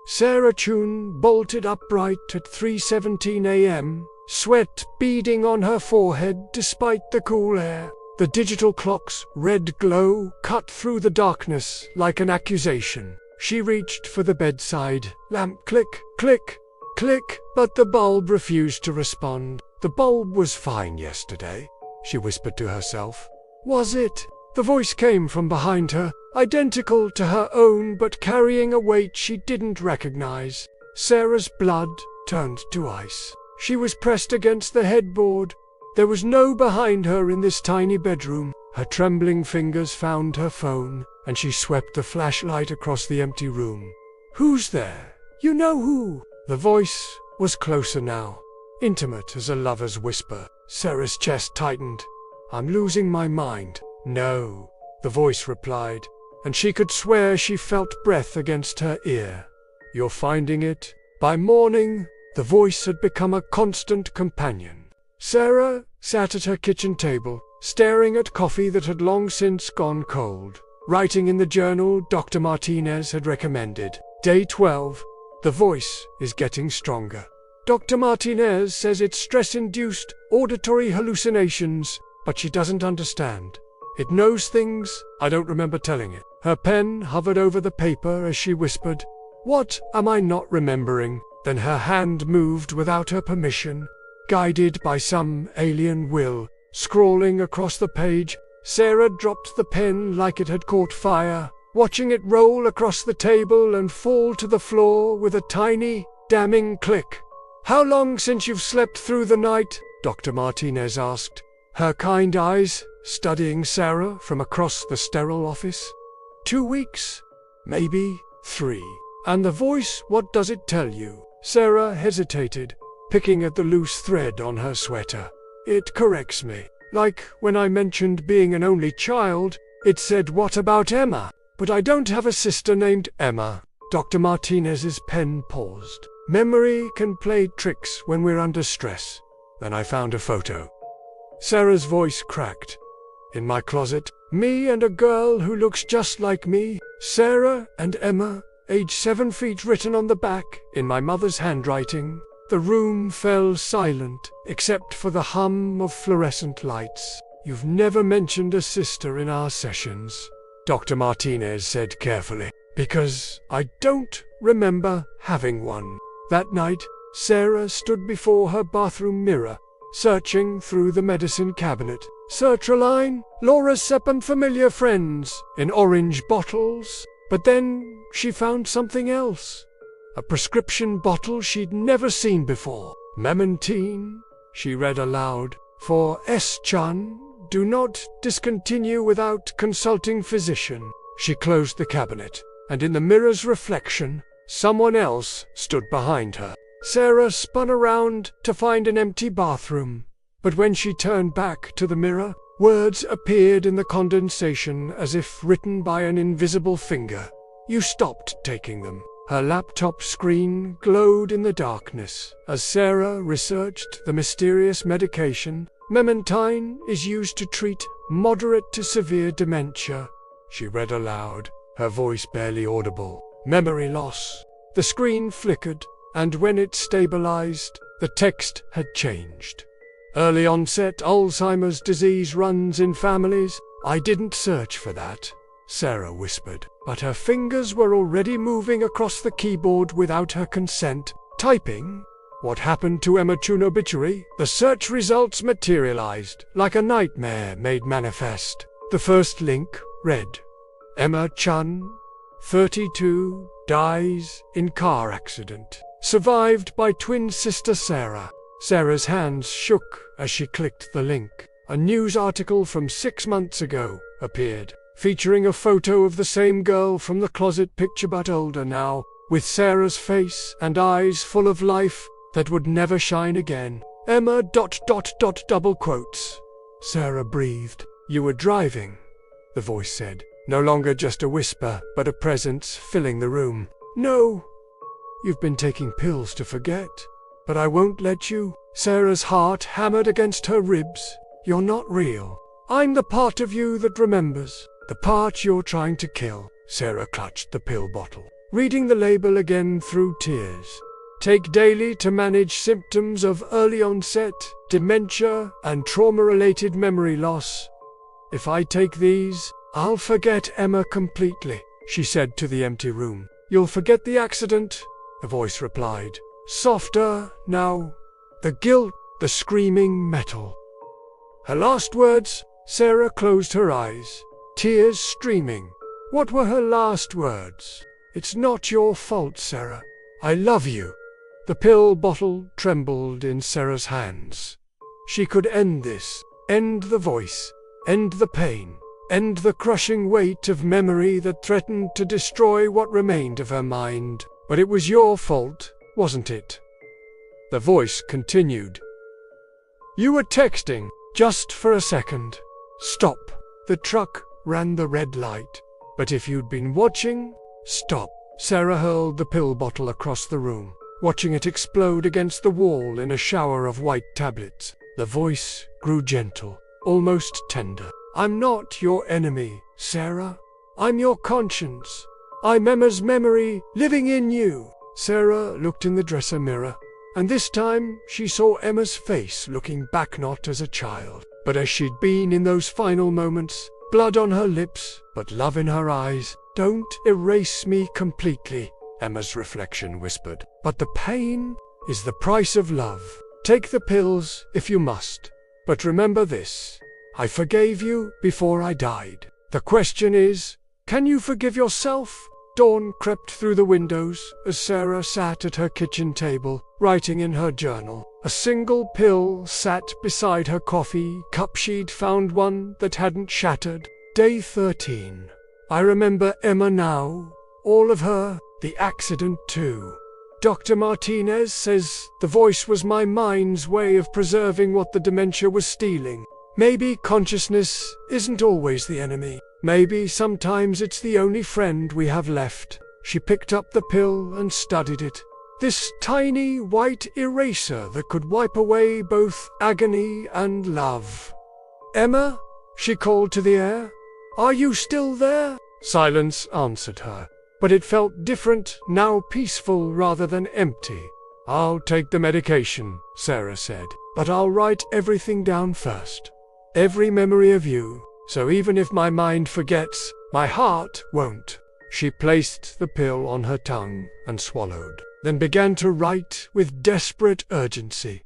Sarah Chen bolted upright at 3:17 a.m., sweat beading on her forehead despite the cool air. The digital clock's red glow cut through the darkness like an accusation. She reached for the bedside lamp. Click, click, click, but the bulb refused to respond. The bulb was fine yesterday, she whispered to herself. Was it? The voice came from behind her, identical to her own but carrying a weight she didn't recognize. Sarah's blood turned to ice. She was pressed against the headboard. There was no behind her in this tiny bedroom. Her trembling fingers found her phone, and she swept the flashlight across the empty room. Who's there? You know who? The voice was closer now, intimate as a lover's whisper. Sarah's chest tightened. I'm losing my mind. No, the voice replied, and she could swear she felt breath against her ear. You're finding it? By morning, the voice had become a constant companion. Sarah sat at her kitchen table, staring at coffee that had long since gone cold, writing in the journal Dr. Martinez had recommended. Day 12. The voice is getting stronger. Dr. Martinez says it's stress-induced auditory hallucinations, but she doesn't understand. It knows things I don't remember telling it. Her pen hovered over the paper as she whispered, "What am I not remembering?" Then her hand moved without her permission, guided by some alien will. Scrawling across the page, Sarah dropped the pen like it had caught fire, watching it roll across the table and fall to the floor with a tiny, damning click. How long since you've slept through the night? Dr. Martinez asked, her kind eyes studying Sarah from across the sterile office. 2 weeks? Maybe 3. And the voice, what does it tell you? Sarah hesitated, picking at the loose thread on her sweater. It corrects me. Like when I mentioned being an only child, it said, what about Emma? But I don't have a sister named Emma. Dr. Martinez's pen paused. Memory can play tricks when we're under stress. Then I found a photo. Sarah's voice cracked. In my closet, me and a girl who looks just like me, Sarah and Emma, age 7 feet, written on the back in my mother's handwriting. The room fell silent, except for the hum of fluorescent lights. You've never mentioned a sister in our sessions, Dr. Martinez said carefully, because I don't remember having one. That night, Sarah stood before her bathroom mirror, searching through the medicine cabinet. Sertraline, Lorazepam, and familiar friends in orange bottles. But then she found something else. A prescription bottle she'd never seen before. Memantine, she read aloud, for Chen, do not discontinue without consulting physician. She closed the cabinet, and in the mirror's reflection, someone else stood behind her. Sarah spun around to find an empty bathroom, but when she turned back to the mirror, words appeared in the condensation as if written by an invisible finger. You stopped taking them. Her laptop screen glowed in the darkness as Sarah researched the mysterious medication. Memantine is used to treat moderate to severe dementia, she read aloud, her voice barely audible. Memory loss. The screen flickered, and when it stabilized, the text had changed. Early onset Alzheimer's disease runs in families. I didn't search for that, Sarah whispered, but her fingers were already moving across the keyboard without her consent, typing. What happened to Emma Chen obituary? The search results materialized, like a nightmare made manifest. The first link read, Emma Chen, 32, dies in car accident. Survived by twin sister Sarah. Sarah's hands shook as she clicked the link. A news article from 6 months ago appeared, featuring a photo of the same girl from the closet picture but older now, with Sarah's face and eyes full of life that would never shine again. Emma ... double quotes. Sarah breathed. You were driving, the voice said, no longer just a whisper, but a presence filling the room. No. You've been taking pills to forget, but I won't let you. Sarah's heart hammered against her ribs. You're not real. I'm the part of you that remembers, the part you're trying to kill. Sarah clutched the pill bottle. reading the label again through tears. Take daily to manage symptoms of early onset, dementia, and trauma-related memory loss. If I take these, I'll forget Emma completely, she said to the empty room. You'll forget the accident, a voice replied. Softer now. The guilt, the screaming metal. Her last words, Sarah closed her eyes, tears streaming. What were her last words? It's not your fault, Sarah. I love you. The pill bottle trembled in Sarah's hands. She could end this, end the voice, end the pain, end the crushing weight of memory that threatened to destroy what remained of her mind. But it was your fault, wasn't it? The voice continued. You were texting, just for a second. Stop. The truck ran the red light. But if you'd been watching, stop. Sarah hurled the pill bottle across the room, watching it explode against the wall in a shower of white tablets. The voice grew gentle, almost tender. I'm not your enemy, Sarah. I'm your conscience. I'm Emma's memory living in you. Sarah looked in the dresser mirror, and this time she saw Emma's face looking back, not as a child, but as she'd been in those final moments, blood on her lips, but love in her eyes. Don't erase me completely, Emma's reflection whispered. But the pain is the price of love. Take the pills if you must. But remember this. I forgave you before I died. The question is, can you forgive yourself? Dawn crept through the windows as Sarah sat at her kitchen table, writing in her journal. A single pill sat beside her coffee cup. She'd found one that hadn't shattered. Day 13. I remember Emma now. All of her. The accident too. Dr. Martinez says the voice was my mind's way of preserving what the dementia was stealing. Maybe consciousness isn't always the enemy. Maybe sometimes it's the only friend we have left. She picked up the pill and studied it. This tiny white eraser that could wipe away both agony and love. Emma, she called to the air. Are you still there? Silence answered her, but it felt different now, peaceful rather than empty. I'll take the medication, Sarah said, but I'll write everything down first. Every memory of you, so even if my mind forgets, my heart won't. She placed the pill on her tongue and swallowed, then began to write with desperate urgency.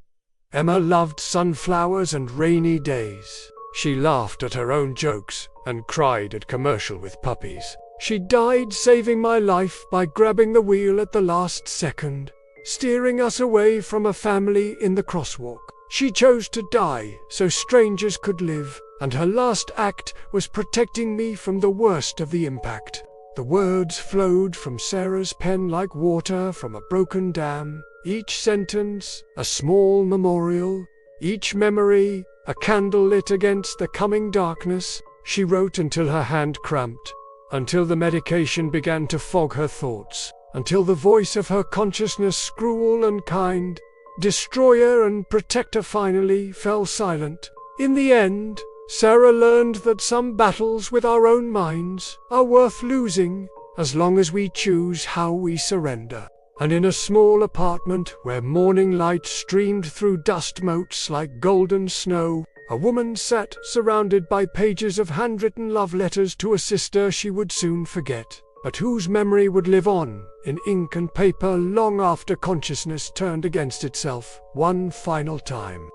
Emma loved sunflowers and rainy days. She laughed at her own jokes and cried at commercial with puppies. She died saving my life by grabbing the wheel at the last second, steering us away from a family in the crosswalk. She chose to die so strangers could live, and her last act was protecting me from the worst of the impact. The words flowed from Sarah's pen like water from a broken dam. Each sentence, a small memorial. Each memory, a candle lit against the coming darkness. She wrote until her hand cramped, until the medication began to fog her thoughts, until the voice of her consciousness, cruel and kind, destroyer and protector, finally fell silent. In the end, Sarah learned that some battles with our own minds are worth losing as long as we choose how we surrender. And in a small apartment where morning light streamed through dust motes like golden snow, a woman sat surrounded by pages of handwritten love letters to a sister she would soon forget, but whose memory would live on in ink and paper long after consciousness turned against itself one final time.